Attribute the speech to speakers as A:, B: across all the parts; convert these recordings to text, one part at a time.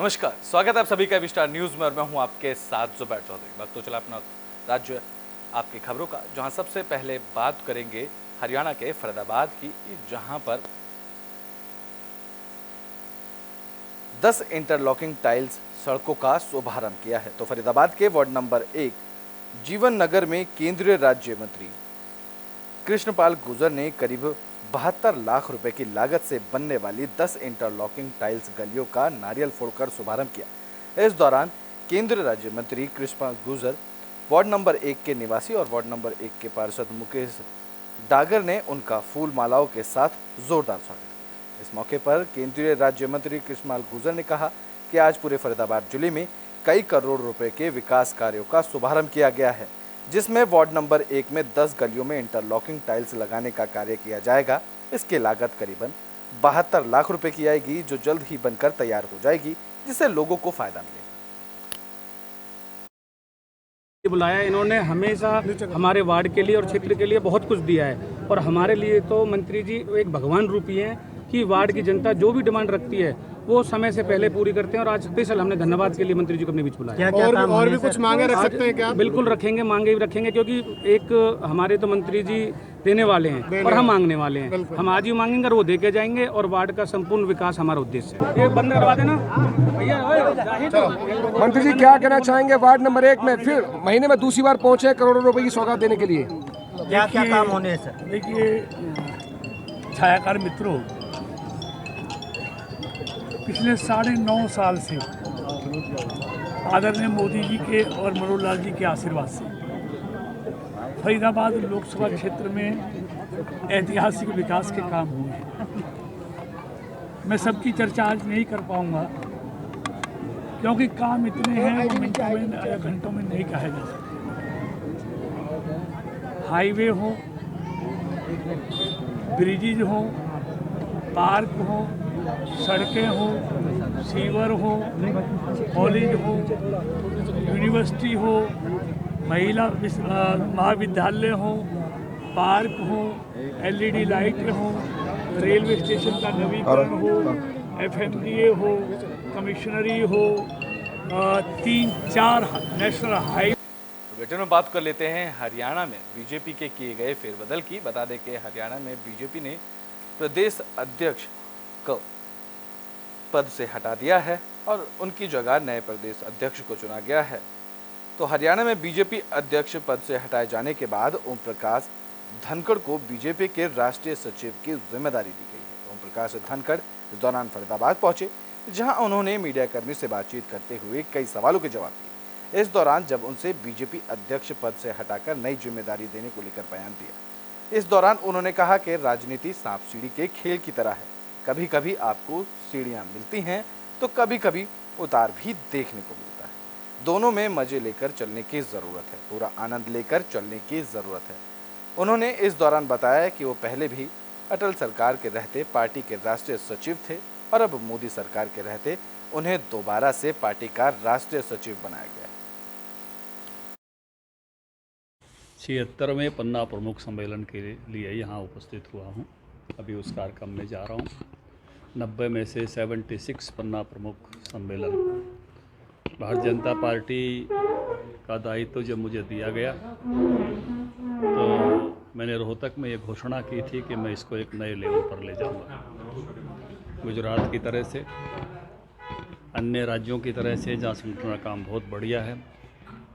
A: नमस्कार, स्वागत है आप सभी का विस्टार न्यूज में और मैं हूं आपके साथ जुबैर चौधरी। वक्त तो चला अपना राज्य आपकी खबरों का, जहां सबसे पहले बात करेंगे हरियाणा के फरीदाबाद की, जहां पर 10 इंटरलॉकिंग टाइल्स सड़कों का शुभारंभ किया है। तो फरीदाबाद के वार्ड नंबर 1 जीवन नगर में केंद्रीय राज्य मंत्री कृष्णपाल गुर्जर ने करीब 72 लाख रुपए की लागत से बनने वाली 10 इंटरलॉकिंग टाइल्स गलियों का नारियल फोड़कर शुभारंभ किया। इस दौरान केंद्रीय राज्य मंत्री कृष्णपाल गुर्जर, वार्ड नंबर 1 के निवासी और वार्ड नंबर 1 के पार्षद मुकेश डागर ने उनका फूल मालाओं के साथ जोरदार स्वागत किया। इस मौके पर केंद्रीय राज्य मंत्री कृष्णपाल गुर्जर ने कहा कि आज पूरे फरीदाबाद जिले में कई करोड़ रुपए के विकास कार्यों का शुभारंभ किया गया है, जिसमें वार्ड नंबर 1 में 10 गलियों में इंटरलॉकिंग टाइल्स लगाने का कार्य किया जाएगा। इसकी लागत करीबन 72 लाख रुपए की आएगी, जो जल्द ही बनकर तैयार हो जाएगी, जिससे लोगों को फायदा मिलेगा।
B: बुलाया, इन्होंने हमेशा हमारे वार्ड के लिए और क्षेत्र के लिए बहुत कुछ दिया है और हमारे लिए तो मंत्री जी एक भगवान रूपी हैं कि वार्ड की जनता जो भी डिमांड रखती है वो समय से पहले पूरी करते हैं। और आज स्पेशल हमने धन्यवाद के लिए मंत्री जी को अपने बीच बुलाया।
C: और भी कुछ मांगे रख सकते हैं क्या?
B: बिल्कुल रखेंगे, मांगे भी रखेंगे, क्योंकि एक हमारे तो मंत्री जी देने वाले हैं और हम मांगने वाले हैं। हम आज ही मांगेंगे और वो दे के जाएंगे और वार्ड का संपूर्ण विकास हमारा उद्देश्य है। ये बंद करवा देना भैया।
C: मंत्री जी क्या कहना चाहेंगे वार्ड नंबर 1 में फिर महीने में दूसरी बार पहुंचे करोड़ों रुपए की सौगात देने के लिए?
D: क्या क्या काम होने हैं सर?
E: देखिए छायाकार मित्रों, पिछले 9.5 साल से आदरणीय मोदी जी के और मनोहर लाल जी के आशीर्वाद से फरीदाबाद लोकसभा क्षेत्र में ऐतिहासिक विकास के काम हुए हैं। मैं सबकी चर्चा आज नहीं कर पाऊंगा, क्योंकि काम इतने हैं वो मिनटों में या घंटों में नहीं कहा जा सकते। हाईवे हो, ब्रिजेज हो, पार्क हो, सड़कें हो, सीवर हो, कॉलेज हो, यूनिवर्सिटी हो, महिला महाविद्यालय हो, पार्क हो, एलईडी लाइट हो, रेलवे स्टेशन का नवीकरण हो, एफएमडीए हो, कमिश्नरी हो, 3-4 नेशनल हाईवे।
A: बुलेटिन में बात कर लेते हैं हरियाणा में बीजेपी के किए गए फेरबदल की। बता दें कि हरियाणा में बीजेपी ने प्रदेश अध्यक्ष को पद से हटा दिया है और उनकी जगह नए प्रदेश अध्यक्ष को चुना गया है। तो हरियाणा में बीजेपी अध्यक्ष पद से हटाए जाने के बाद ओम प्रकाश धनखड़ को बीजेपी के राष्ट्रीय सचिव की जिम्मेदारी दी गई है। ओम प्रकाश धनखड़ इस दौरान फरीदाबाद पहुंचे, जहां उन्होंने मीडियाकर्मी से बातचीत करते हुए कई सवालों के जवाब दिए। इस दौरान जब उनसे बीजेपी अध्यक्ष पद से हटाकर नई जिम्मेदारी देने को लेकर बयान दिया। इस दौरान उन्होंने कहा कि राजनीति सांप सीढ़ी के खेल की तरह है, कभी कभी आपको सीढ़ियां मिलती हैं तो कभी कभी उतार भी देखने को मिलता है। दोनों में मजे लेकर चलने की जरूरत है, पूरा आनंद लेकर चलने की जरूरत है। उन्होंने इस दौरान बताया कि वो पहले भी अटल सरकार के रहते पार्टी के राष्ट्रीय सचिव थे और अब मोदी सरकार के रहते उन्हें दोबारा से पार्टी का राष्ट्रीय सचिव बनाया गया।
F: 76वें पन्ना प्रमुख सम्मेलन के लिए यहाँ उपस्थित हुआ हूँ। अभी उस कार्यक्रम में जा रहा हूँ। 90 में से 76 पन्ना प्रमुख सम्मेलन भारतीय जनता पार्टी का दायित्व जब मुझे दिया गया तो मैंने रोहतक में ये घोषणा की थी कि मैं इसको एक नए लेवल पर ले जाऊंगा। गुजरात की तरह से, अन्य राज्यों की तरह से जहाँ संगठन का काम बहुत बढ़िया है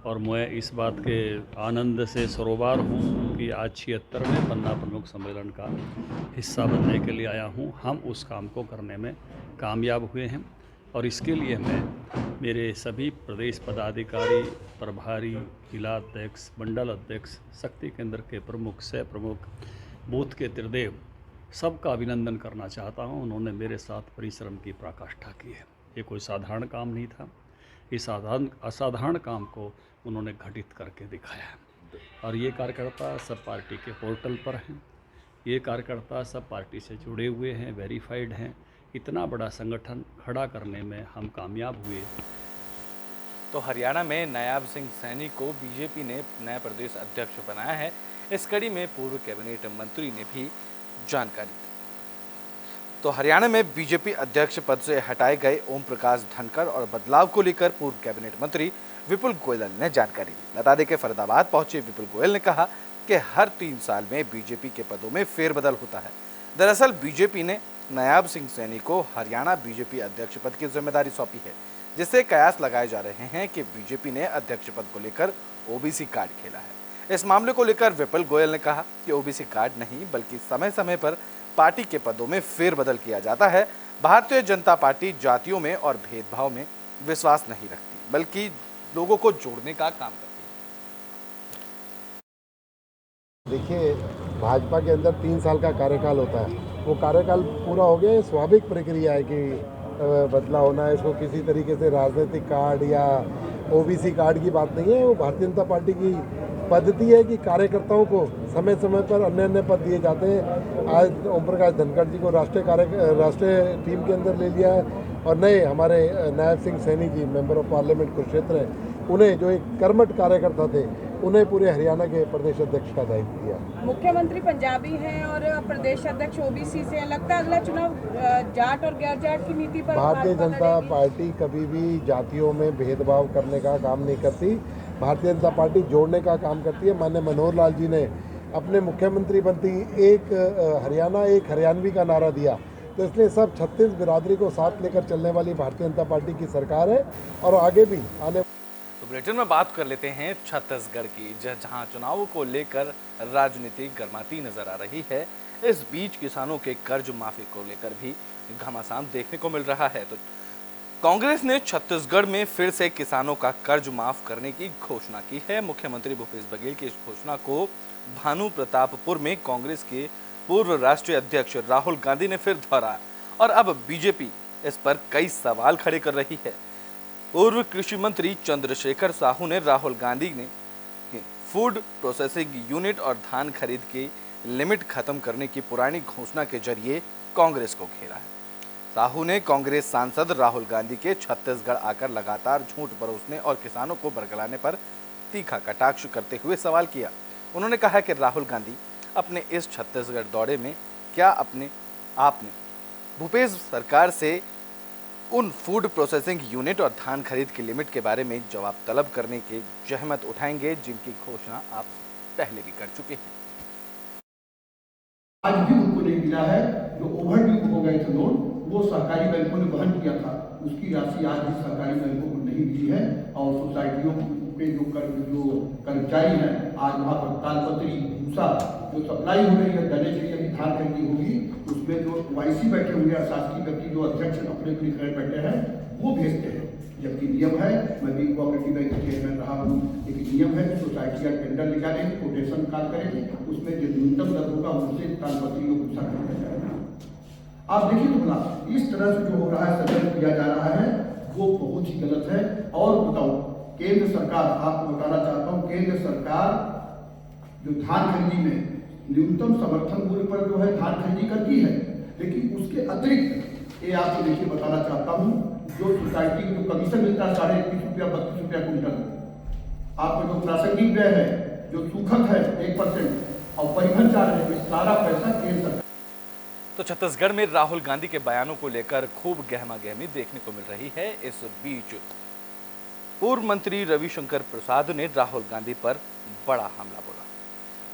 F: और मैं इस बात के आनंद से सरोबार हूँ कि आज 76वें पन्ना प्रमुख सम्मेलन का हिस्सा बनने के लिए आया हूँ। हम उस काम को करने में कामयाब हुए हैं और इसके लिए मैं मेरे सभी प्रदेश पदाधिकारी, प्रभारी, जिला अध्यक्ष, मंडल अध्यक्ष, शक्ति केंद्र के प्रमुख, सह प्रमुख, बूथ के त्रिदेव, सबका अभिनंदन करना चाहता हूँ। उन्होंने मेरे साथ परिश्रम की पराकाष्ठा की है। ये कोई साधारण काम नहीं था। इस असाधारण काम को उन्होंने घटित करके दिखाया है और ये कार्यकर्ता सब पार्टी के पोर्टल पर हैं। ये कार्यकर्ता सब पार्टी से जुड़े हुए हैं, वेरीफाइड हैं। इतना बड़ा संगठन खड़ा करने में हम कामयाब हुए।
A: तो हरियाणा में नायाब सिंह सैनी को बीजेपी ने नया प्रदेश अध्यक्ष बनाया है। इस कड़ी में पूर्व कैबिनेट मंत्री ने भी जानकारी दी। तो हरियाणा में बीजेपी अध्यक्ष पद से हटाए गए ओम प्रकाश धनखड़ और बदलाव को लेकर पूर्व कैबिनेट मंत्री विपुल गोयल ने जानकारी दी। बता दें कि फरीदाबाद पहुंचे विपुल गोयल ने कहा कि हर 3 साल में बीजेपी के पदों में फेरबदल होता है। दरअसल बीजेपी ने नायाब सिंह सैनी को हरियाणा बीजेपी अध्यक्ष पद की जिम्मेदारी सौंपी है, जिससे कयास लगाए जा रहे हैं कि बीजेपी ने अध्यक्ष पद को लेकर ओबीसी कार्ड खेला है। इस मामले को लेकर विपुल गोयल ने कहा कि ओबीसी कार्ड नहीं बल्कि समय समय पर पार्टी के पदों में फेरबदल किया जाता है। भारतीय जनता पार्टी जातियों में और भेदभाव में विश्वास नहीं रखती, बल्कि लोगों को जोड़ने का काम करती है।
G: देखिए, भाजपा के अंदर 3 साल का कार्यकाल होता है। वो कार्यकाल पूरा हो गया, स्वाभाविक प्रक्रिया है कि बदला होना है। इसको किसी तरीके से राजनीतिक कार्ड या ओबीसी कार्ड की बात नहीं है। वो भारतीय जनता पार्टी की पद्धति है कि कार्यकर्ताओं को समय समय पर अन्य पद दिए जाते हैं। आज ओम प्रकाश धनखड़ जी को राष्ट्रीय टीम के अंदर ले लिया है और नए हमारे Nayab Singh Saini ji member of parliament Kurukshetra हैं, उन्हें जो एक कर्मठ कार्यकर्ता थे, उन्हें पूरे हरियाणा के प्रदेश अध्यक्ष का दायित्व दिया।
H: मुख्यमंत्री पंजाबी हैं और प्रदेश अध्यक्ष ओबीसी से, लगता है अगला चुनाव जाट और गैर जाट की नीति पर
G: भारतीय जनता पार्टी कभी भी जातियों में भेदभाव करने का काम नहीं करती। भारतीय जनता पार्टी जोड़ने का काम करती है। माननीय मनोहर लाल जी ने अपने मुख्यमंत्री बनती एक हरियाणा एक हरियाणवी का नारा दिया, तो इसलिए सब 36 बिरादरी को साथ लेकर चलने वाली भारतीय जनता पार्टी की सरकार है और आगे भी आने।
A: तो बुलेटिन में बात कर लेते हैं छत्तीसगढ़ की, जहां चुनावों को लेकर राजनीति गर्माती नजर आ रही है। इस बीच किसानों के कर्ज माफी को लेकर भी घमासान देखने को मिल रहा है। तो कांग्रेस ने छत्तीसगढ़ में फिर से किसानों का कर्ज माफ करने की घोषणा की है। मुख्यमंत्री भूपेश बघेल की इस घोषणा को भानु प्रतापपुर में कांग्रेस के पूर्व राष्ट्रीय अध्यक्ष राहुल गांधी ने फिर दोहराया और अब बीजेपी इस पर कई सवाल खड़े कर रही है। पूर्व कृषि मंत्री चंद्रशेखर साहू ने राहुल गांधी ने फूड प्रोसेसिंग यूनिट और धान खरीद की लिमिट खत्म करने की पुरानी घोषणा के जरिए कांग्रेस को घेरा है। साहू ने कांग्रेस सांसद राहुल गांधी के छत्तीसगढ़ आकर लगातार झूठ परोसने और किसानों को बरगलाने पर तीखा कटाक्ष करते हुए सवाल किया। उन्होंने कहा कि राहुल गांधी अपने इस छत्तीसगढ़ दौरे में क्या आपने भूपेश सरकार से उन फूड प्रोसेसिंग यूनिट और धान खरीद की लिमिट के बारे में जवाब तलब करने के जहमत उठाएंगे, जिनकी घोषणा आप पहले भी कर चुके हैं।
I: आज भी उनको नहीं मिला है। जो ओवरड्यू हो गए थे लोन, वो सरकारी बैंकों ने वहन किया था, उसकी राशि आज भी सरकारी बैंकों को नहीं मिली है। और सोसाइटियों के जो कर्मचारी हैं, आज वहाँ पर तालपत्री भूसा जो सप्लाई हो रही है, देने के लिए अभी धान खरीदी होगी, उसमें जो वाईसी बैठे हुए हैं, शासकीय व्यक्ति जो अध्यक्ष अपने घर बैठे हैं, वो भेजते हैं। जबकि नियम है, मैं भी कोऑपरेटिव बैंक के चेयरमैन रहा हूँ, एक नियम है, सोसाइटी का टेंडर निकालेंगे, कोटेशन निकाल करेंगे, उसमें जो न्यूनतम दर होगा उससे तालपत्री को भूसा खरीदा जाएगा। आप देखिए तो बोला, इस तरह से जो हो रहा है, सदन किया जा रहा है, वो बहुत ही गलत है। और बताओ, केंद्र सरकार, आपको बताना चाहता हूँ, केंद्र सरकार जो धान खरीदी में न्यूनतम समर्थन मूल्य पर जो है धान खरीदी करती है, लेकिन उसके अतिरिक्त ये आपको देखिए बताना चाहता हूँ, जो सोसाइटी को जो कमीशन मिलता है 21.5 रुपया 32 रुपया कुंटल, आपको जो प्रासंगिक व्यय है, जो सूखक है 1% और परिवहन चार्ज है, सारा पैसा केंद्र सरकार।
A: तो छत्तीसगढ़ में राहुल गांधी के बयानों को लेकर खूब गहमागहमी देखने को मिल रही है। इस बीच पूर्व मंत्री रविशंकर प्रसाद ने राहुल गांधी पर बड़ा हमला बोला।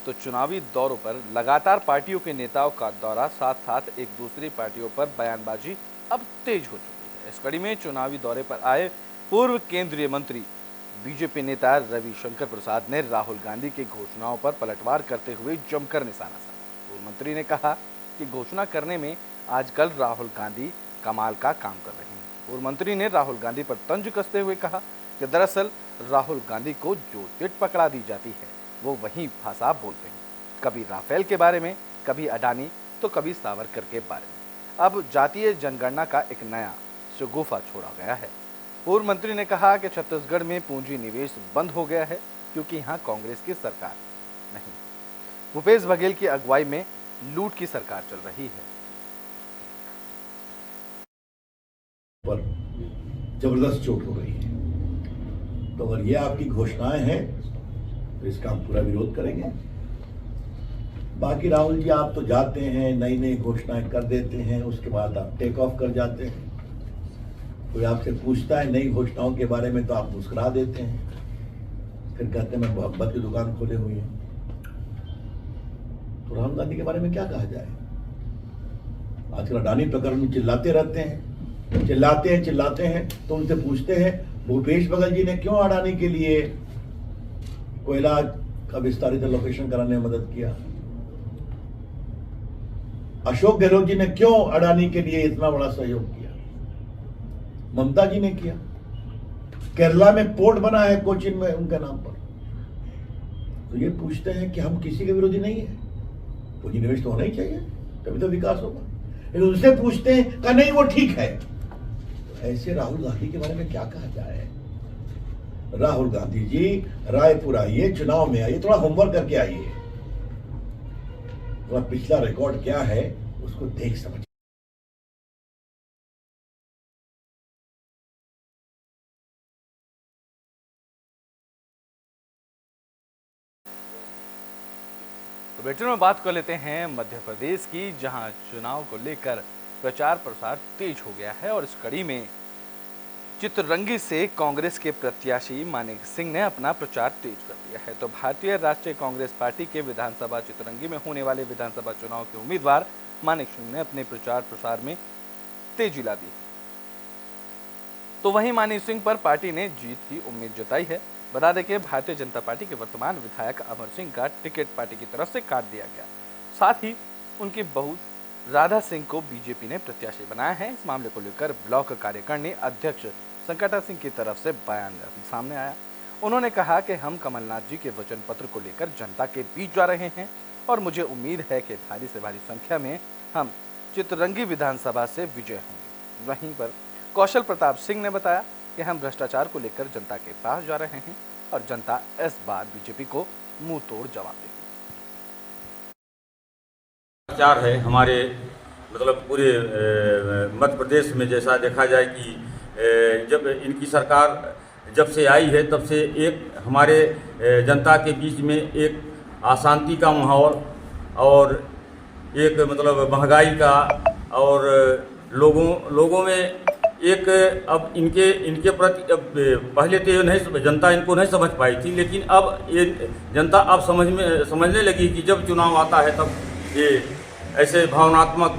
A: तो चुनावी दौरों पर लगातार पार्टियों के नेताओं का दौरा, साथ साथ एक दूसरी पार्टियों पर बयानबाजी अब तेज हो चुकी है। इस कड़ी में चुनावी दौरे पर आए पूर्व केंद्रीय मंत्री बीजेपी नेता रविशंकर प्रसाद ने राहुल गांधी की घोषणाओं पर पलटवार करते हुए जमकर निशाना साधा। पूर्व मंत्री ने कहा कि घोषणा करने में आजकल राहुल गांधी कमाल का काम कर रहे हैं। पूर्व मंत्री ने राहुल गांधी पर तंज कसते हुए कहा कि दरअसल राहुल गांधी को जो चिट पकड़ा दी जाती है, वो वहीं भाषा बोलते हैं, कभी राफेल के बारे में, कभी अडानी, तो कभी सावरकर के बारे में। अब जातीय जनगणना का एक नया शगुफा छोड़ा गया है। पूर्व मंत्री ने कहा कि छत्तीसगढ़ में पूंजी निवेश बंद हो गया है क्योंकि यहाँ कांग्रेस की सरकार नहीं, भूपेश बघेल की अगुवाई में लूट की सरकार चल रही है।
J: पर जबरदस्त चोट हो रही है। तो अगर ये आपकी घोषणाएं हैं तो इसका हम पूरा विरोध करेंगे। बाकी राहुल जी, आप तो जाते हैं, नई नई घोषणाएं कर देते हैं, उसके बाद आप टेक ऑफ कर जाते हैं। कोई आपसे पूछता है नई घोषणाओं के बारे में तो आप मुस्कुरा देते हैं, फिर कहते हैं मैं मोहब्बत की दुकान खोले हुई है। तो राहुल गांधी के बारे में क्या कहा जाए? आजकल अडानी प्रकरण में चिल्लाते रहते हैं, चिल्लाते हैं तो उनसे पूछते हैं भूपेश बघेल जी ने क्यों अडानी के लिए कोयला का विस्तारित लोकेशन कराने में मदद किया? अशोक गहलोत जी ने क्यों अडानी के लिए इतना बड़ा सहयोग किया? ममता जी ने किया। केरला में पोर्ट बना है कोचिन में उनके नाम पर। तो ये पूछते हैं कि हम किसी के विरोधी नहीं है, पूंजी निवेश तो होना ही चाहिए, तभी तो विकास होगा। लेकिन उनसे पूछते हैं कि नहीं वो ठीक है। तो ऐसे राहुल गांधी के बारे में क्या कहा जाए? राहुल गांधी जी रायपुर आइए, चुनाव में आइए, थोड़ा होमवर्क करके आइए, थोड़ा पिछला रिकॉर्ड क्या है उसको देख समझ।
A: तो बुलेटिन में बात कर लेते हैं मध्य प्रदेश की, जहां चुनाव को लेकर प्रचार प्रसार तेज हो गया है और इस कड़ी में चित्ररंगी से कांग्रेस के प्रत्याशी मानिक सिंह ने अपना प्रचार तेज कर दिया है। तो भारतीय राष्ट्रीय कांग्रेस पार्टी के विधानसभा चित्ररंगी में होने वाले विधानसभा चुनाव के उम्मीदवार मानिक सिंह ने अपने प्रचार प्रसार में तेजी ला दी। तो वहीं मानिक सिंह पर पार्टी ने जीत की उम्मीद जताई है। बता दें कि भारतीय जनता पार्टी के वर्तमान विधायक अमर सिंह का टिकट पार्टी की तरफ से काट दिया गया। साथ ही उनकी बहू राधा सिंह को बीजेपी ने प्रत्याशी बनाया है। इस मामले को लेकर ब्लॉक कार्यकारिणी अध्यक्ष संकटा सिंह की तरफ से बयान सामने आया। उन्होंने कहा कि हम कमलनाथ जी के वचन पत्र को लेकर जनता के बीच जा रहे हैं और मुझे उम्मीद है कि भारी से भारी संख्या में हम चित्ररंगी विधानसभा से विजय होंगे। वहीं पर कौशल प्रताप सिंह ने बताया कि हम भ्रष्टाचार को लेकर जनता के पास जा रहे हैं और जनता इस बार बीजेपी को मुंह तोड़ जवाब देगी।
K: प्रचार है हमारे मतलब पूरे मध्य प्रदेश में, जैसा देखा जाए कि जब इनकी सरकार जब से आई है तब से एक हमारे जनता के बीच में एक अशांति का माहौल और एक मतलब महंगाई का और लोगों में एक अब इनके प्रति अब पहले तो नहीं जनता इनको नहीं समझ पाई थी, लेकिन अब ये जनता अब समझने लगी कि जब चुनाव आता है तब ये ऐसे भावनात्मक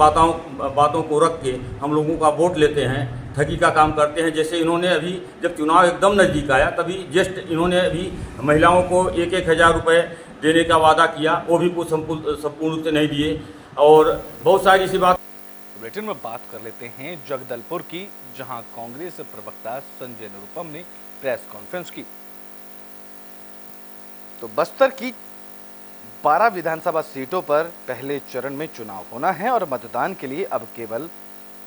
K: बातों को रख के हम लोगों का वोट लेते हैं, ठगी का काम करते हैं। जैसे इन्होंने अभी जब चुनाव एकदम नज़दीक आया तभी जस्ट इन्होंने अभी महिलाओं को 1,000 रुपये देने का वादा किया, वो भी कुछ संपूर्ण रूप से नहीं दिए और बहुत सारी ऐसी बात।
A: बुलेटिन में बात कर लेते हैं जगदलपुर की, जहां कांग्रेस प्रवक्ता संजय निरुपम ने प्रेस कॉन्फ्रेंस की। तो बस्तर की 12 विधानसभा सीटों पर पहले चरण में चुनाव होना है और मतदान के लिए अब केवल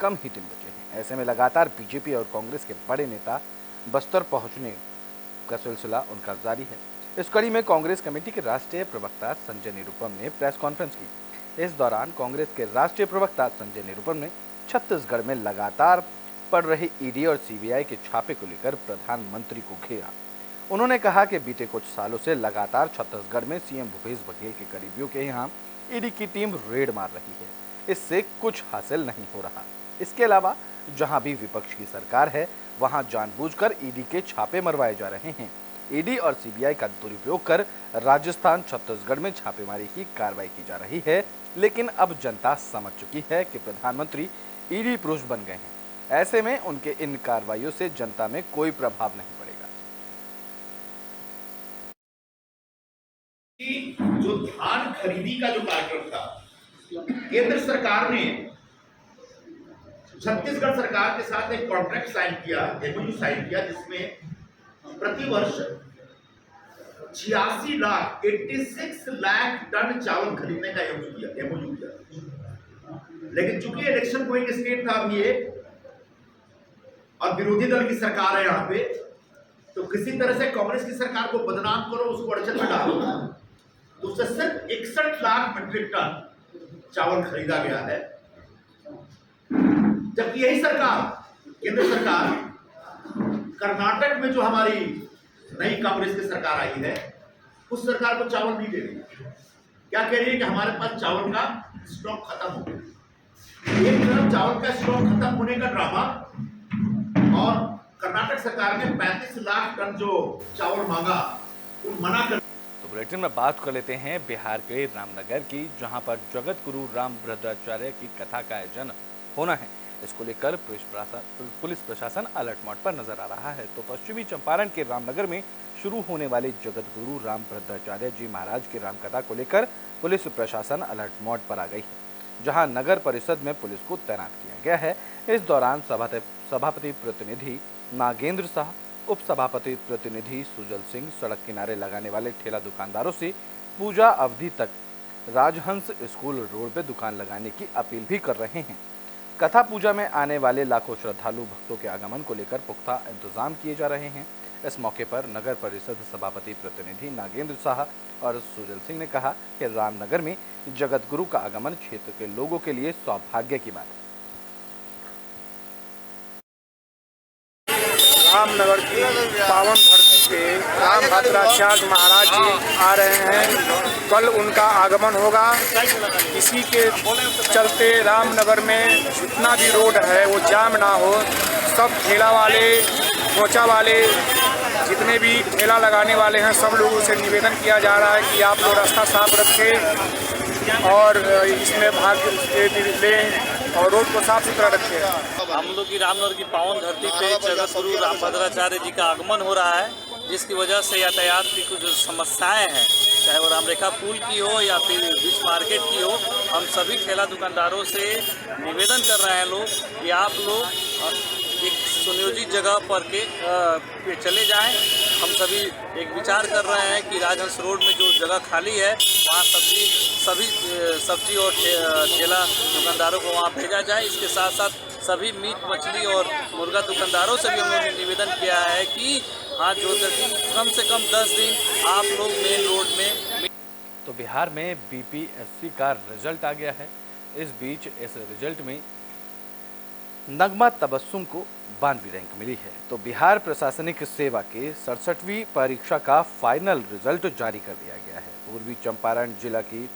A: कम ही दिन बचे हैं। ऐसे में लगातार बीजेपी और कांग्रेस के बड़े नेता बस्तर पहुंचने का सिलसिला उनका जारी है। इस कड़ी में कांग्रेस कमेटी के राष्ट्रीय प्रवक्ता संजय निरुपम ने प्रेस कॉन्फ्रेंस की। इस दौरान कांग्रेस के राष्ट्रीय प्रवक्ता संजय निरुपम ने छत्तीसगढ़ में लगातार पड़ रहे ईडी और सीबीआई के छापे को लेकर प्रधानमंत्री को घेरा। उन्होंने कहा कि बीते कुछ सालों से लगातार छत्तीसगढ़ में सीएम भूपेश बघेल के करीबियों के यहाँ ईडी की टीम रेड मार रही है, इससे कुछ हासिल नहीं हो रहा। इसके अलावा जहां भी विपक्ष की सरकार है वहां जानबूझकर ईडी के छापे मरवाए जा रहे हैं। ईडी और सीबीआई का दुरुपयोग कर राजस्थान, छत्तीसगढ़ में छापेमारी की कार्रवाई की जा रही है, लेकिन अब जनता समझ चुकी है कि प्रधानमंत्री ईडी पुरुष बन गए हैं। ऐसे में उनके इन कार्रवाइयों से जनता में कोई प्रभाव नहीं पड़ेगा।
L: जो धान खरीदी का जो कार्यक्रम था, केंद्र सरकार ने छत्तीसगढ़ सरकार के साथ एक कॉन्ट्रैक्ट साइन किया, एमओयू साइन किया, जिसमें प्रतिवर्ष 86 लाख टन चावल खरीदने का एमओयू किया। लेकिन चूंकि इलेक्शन गोइंग स्टेट था अभी ये और विरोधी दल की सरकार है यहाँ पे, तो किसी तरह से कांग्रेस की सरकार को बदनाम करो, उसको अड़चन में डालो, तो उससे सिर्फ 61 लाख मीट्रिक टन चावल खरीदा गया है। जबकि यही सरकार, केंद्र सरकार, कर्नाटक में जो हमारी नई कांग्रेस की सरकार आई है, उस सरकार को चावल नहीं दे रही। क्या कह रही है कि हमारे पास चावल का स्टॉक खत्म हो गया। एक तरफ चावल का स्टॉक खत्म होने का ड्रामा और कर्नाटक सरकार ने 35 लाख टन जो चावल मांगा वो मना कर।
A: तो बुलेटिन में बात कर लेते हैं बिहार के रामनगर की, जहां पर जगत गुरु रामभद्राचार्य की कथा का आयोजन होना है। इसको लेकर पुलिस प्रशासन अलर्ट मोड पर नजर आ रहा है। तो पश्चिमी चंपारण के रामनगर में शुरू होने वाले जगत गुरु रामभद्राचार्य जी महाराज की रामकथा को लेकर पुलिस प्रशासन अलर्ट मोड पर आ गई है, जहां नगर परिषद में पुलिस को तैनात किया गया है। इस दौरान सभापति प्रतिनिधि नागेंद्र शाह, उप सभापति प्रतिनिधि सुजल सिंह सड़क किनारे लगाने वाले ठेला दुकानदारों से पूजा अवधि तक राजहंस स्कूल रोड पर दुकान लगाने की अपील भी कर रहे हैं। कथा पूजा में आने वाले लाखों श्रद्धालु भक्तों के आगमन को लेकर पुख्ता इंतजाम किए जा रहे हैं। इस मौके पर नगर परिषद सभापति प्रतिनिधि नागेंद्र शाह और सुजल सिंह ने कहा कि रामनगर में जगत गुरु का आगमन क्षेत्र के लोगों के लिए सौभाग्य की बात है।
C: रामनगर की पावन धरती पे रामभद्राचार्य महाराज जी आ रहे हैं। कल उनका आगमन होगा। इसी के चलते रामनगर में जितना भी रोड है वो जाम ना हो। सब ठेला वाले, पोचा वाले, जितने भी ठेला लगाने वाले हैं, सब लोगों से निवेदन किया जा रहा है कि आप लोग रास्ता साफ रखें और इसमें भाग लें और रोड को साफ सुथरा रखें।
M: हम लोग की रामनगर की पावन धरती पे जगत गुरु रामभद्राचार्य जी का आगमन हो रहा है, जिसकी वजह से यातायात की कुछ समस्याएं हैं, चाहे वो रामरेखा पुल की हो या फिर बीच मार्केट की हो। हम सभी ठेला दुकानदारों से निवेदन कर रहे हैं लोग कि आप लोग एक सुनियोजित जगह पर के चले जाएं। हम सभी एक विचार कर रहे हैं कि राजहंस रोड में जो जगह खाली है वहाँ सब्जी और ठेला दुकानदारों को वहाँ भेजा जाए। इसके साथ साथ सभी मीट मछली और मुर्गा दुकानदारों से भी हमने निवेदन किया है कि हाथ जोड़कर कम से कम 10 दिन आप लोग मेन रोड में।
A: तो बिहार में बीपीएससी का रिजल्ट आ गया है। इस बीच इस रिजल्ट में नगमा तबस्सुम को 92वीं रैंक मिली है। तो बिहार प्रशासनिक सेवा के 67वीं परीक्षा का फाइनल रिजल्ट जारी कर दिया गया है। पूर्वी चंपारण जिला की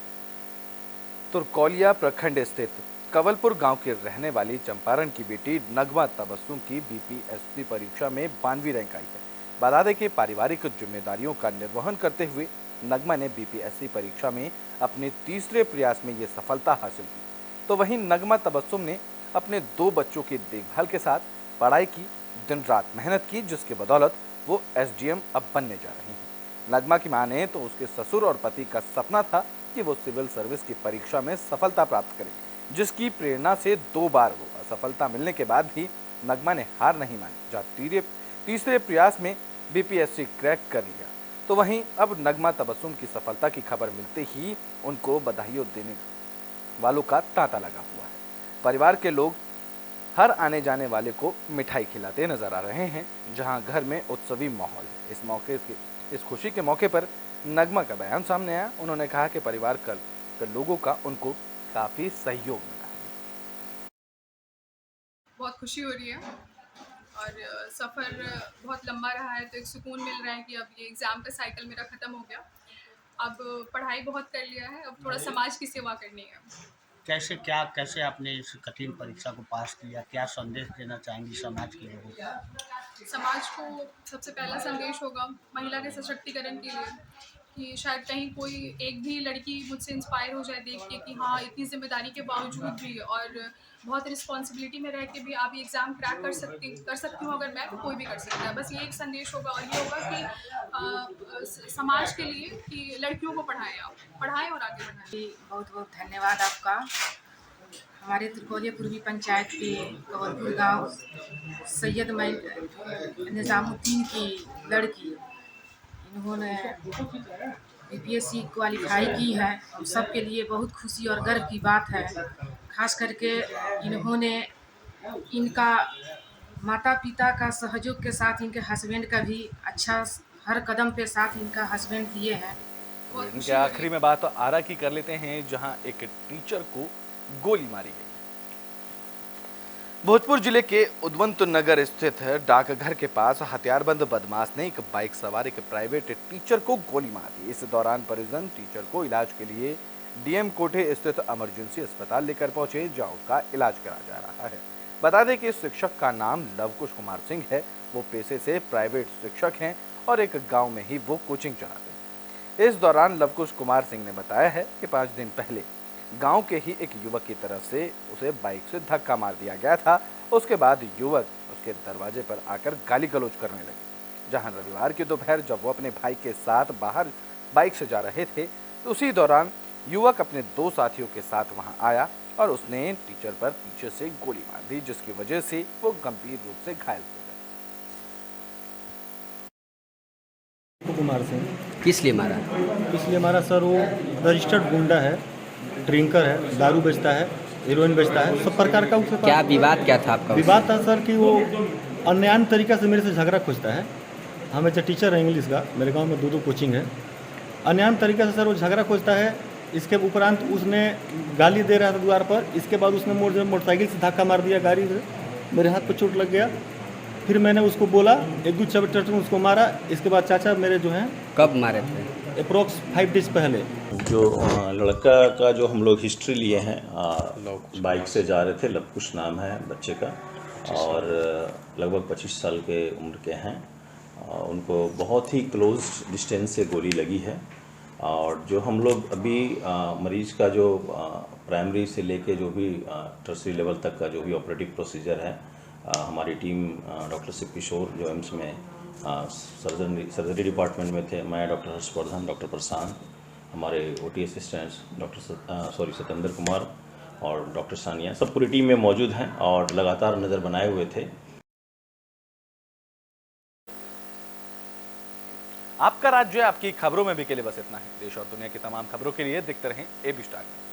A: तुरकौलिया प्रखंड स्थित कवलपुर गांव की रहने वाली चंपारण की बेटी नगमा तबस्सुम की बीपीएससी परीक्षा में 92वीं रैंक आई है। बता दें कि पारिवारिक जिम्मेदारियों का निर्वहन करते हुए नगमा ने बीपीएससी परीक्षा में अपने तीसरे प्रयास में ये सफलता हासिल की। तो वहीं नगमा तबस्सुम ने अपने 2 बच्चों की देखभाल के साथ पढ़ाई की, दिन रात मेहनत की, जिसके बदौलत वो एसडीएम अब बनने जा रही हैं। नगमा की माने तो उसके ससुर और पति का सपना था कि वो सिविल सर्विस की परीक्षा में सफलता प्राप्त करे, जिसकी प्रेरणा से 2 बार वो असफलता मिलने के बाद भी नगमा ने हार नहीं मानी, जहाँ तीसरे प्रयास में बीपीएससी क्रैक कर लिया। तो वहीं अब नगमा तबस्सुम की सफलता की खबर मिलते ही उनको बधाइयों देने वालों का तांता लगा हुआ है। परिवार के लोग हर आने जाने वाले को मिठाई खिलाते नजर आ रहे हैं, जहां घर में उत्सवी माहौल है। इस खुशी के मौके पर नगमा का बयान सामने आया। उन्होंने कहा कि परिवार के लोगों का उनको काफी सहयोग मिला।
N: बहुत खुशी हो रही है और सफ़र बहुत लंबा रहा है, तो एक सुकून मिल रहा है कि अब ये एग्ज़ाम का साइकिल मेरा ख़त्म हो गया। अब पढ़ाई बहुत कर लिया है, अब थोड़ा समाज की सेवा करनी है।
D: कैसे आपने इस कठिन परीक्षा को पास किया? क्या संदेश देना चाहेंगी समाज के लोगों को?
N: समाज को सबसे पहला संदेश होगा महिला के सशक्तिकरण के लिए, कि शायद कहीं कोई एक भी लड़की मुझसे इंस्पायर हो जाए देख के कि हाँ, इतनी जिम्मेदारी के बावजूद भी और बहुत रिस्पॉन्सिबिलिटी में रह के भी आप ये एग्ज़ाम क्रैक कर सकती हूँ। अगर मैं तो कोई भी कर सकता है। बस ये एक संदेश होगा और ये होगा कि समाज के लिए कि लड़कियों को पढ़ाएं, आप पढ़ाएं और आगे बढ़ाएं।
O: बहुत बहुत धन्यवाद आपका। हमारे तुरकौलिया पूर्वी पंचायत के कवलपुर गाँव सैयद निज़ामुद्दीन की लड़की, इन्होंने बीपीएससी क्वालिफाई की है। हम सब के लिए बहुत खुशी और गर्व की बात है। खास करके इन्होंने इनका माता पिता का सहयोग के साथ इनके हस्बैंड का भी अच्छा हर कदम पे साथ इनका हस्बैंड दिए हैं।
A: इनके आखिरी में बात आरा की कर लेते हैं, जहां एक टीचर को गोली मारी गई। भोजपुर जिले के उद्वंत नगर स्थित डाकघर के पास हथियारबंद बदमाश ने एक बाइक सवार एक प्राइवेट टीचर को गोली मार दी। इस दौरान परिजन टीचर को इलाज के लिए डीएम कोठे स्थित इमरजेंसी अस्पताल लेकर पहुंचे, जहां उसका इलाज करा जा रहा है। बता दें कि इस शिक्षक का नाम लवकुश कुमार सिंह है। वो पेशे से प्राइवेट शिक्षक हैं और एक गाँव में ही वो कोचिंग चलाते हैं। इस दौरान लवकुश कुमार सिंह ने बताया है कि 5 दिन पहले गांव के ही एक युवक की तरफ से उसे बाइक से धक्का मार दिया गया था। उसके बाद युवक उसके दरवाजे पर आकर गाली गलौज करने लगे। जहां रविवार की दोपहर जब वो अपने भाई के साथ बाहर बाइक से जा रहे थे, तो उसी दौरान युवक अपने 2 साथियों के साथ वहां आया और उसने टीचर पर पीछे से गोली मार दी, जिसकी वजह से वो गंभीर रूप से घायल हो गए।
P: कुमार सिंह
Q: किस लिए मारा?
P: इसलिए मारा सर, वो रजिस्टर्ड गुंडा है, ड्रिंकर है, दारू बेचता है, हीरोइन बेचता है, सब प्रकार का उसके पास।
Q: क्या विवाद क्या था आपका?
P: विवाद था सर कि वो अन्याय तरीका से मेरे से झगड़ा खोजता है। हम एक टीचर है इंग्लिश का, मेरे गांव में 2 कोचिंग है। अन्याय तरीके से सर वो झगड़ा खोजता है। इसके उपरांत उसने गाली दे रहा था द्वार पर। इसके बाद उसने मोटरसाइकिल से धक्का मार दिया गाड़ी से, मेरे हाथ पर चोट लग गया। फिर मैंने उसको बोला, 1-2 चपेट में उसको मारा। इसके बाद चाचा मेरे जो हैं।
Q: कब मारे थे?
P: अप्रोक्स 5 डेज पहले।
R: जो लड़का का जो हम लोग हिस्ट्री लिए हैं, बाइक से जा रहे थे, लवकुश नाम है बच्चे का, और लगभग 25 साल के उम्र के हैं। उनको बहुत ही क्लोज डिस्टेंस से गोली लगी है। और जो हम लोग अभी मरीज का जो प्राइमरी से लेके जो भी टर्सरी लेवल तक का जो भी ऑपरेटिव प्रोसीजर है, हमारी टीम डॉक्टर शिव किशोर जो एम्स में सर्जरी डिपार्टमेंट में थे, मैं डॉक्टर हर्षवर्धन, डॉक्टर प्रशांत, हमारे OT assistants doctor Satyendra Kumar और डॉक्टर सानिया, सब पूरी टीम में मौजूद हैं और लगातार नज़र बनाए हुए थे।
A: आपका राज्य आपकी खबरों में भी के लिए बस इतना ही। देश और दुनिया की तमाम खबरों के लिए देखते रहें AB स्टार न्यूज़।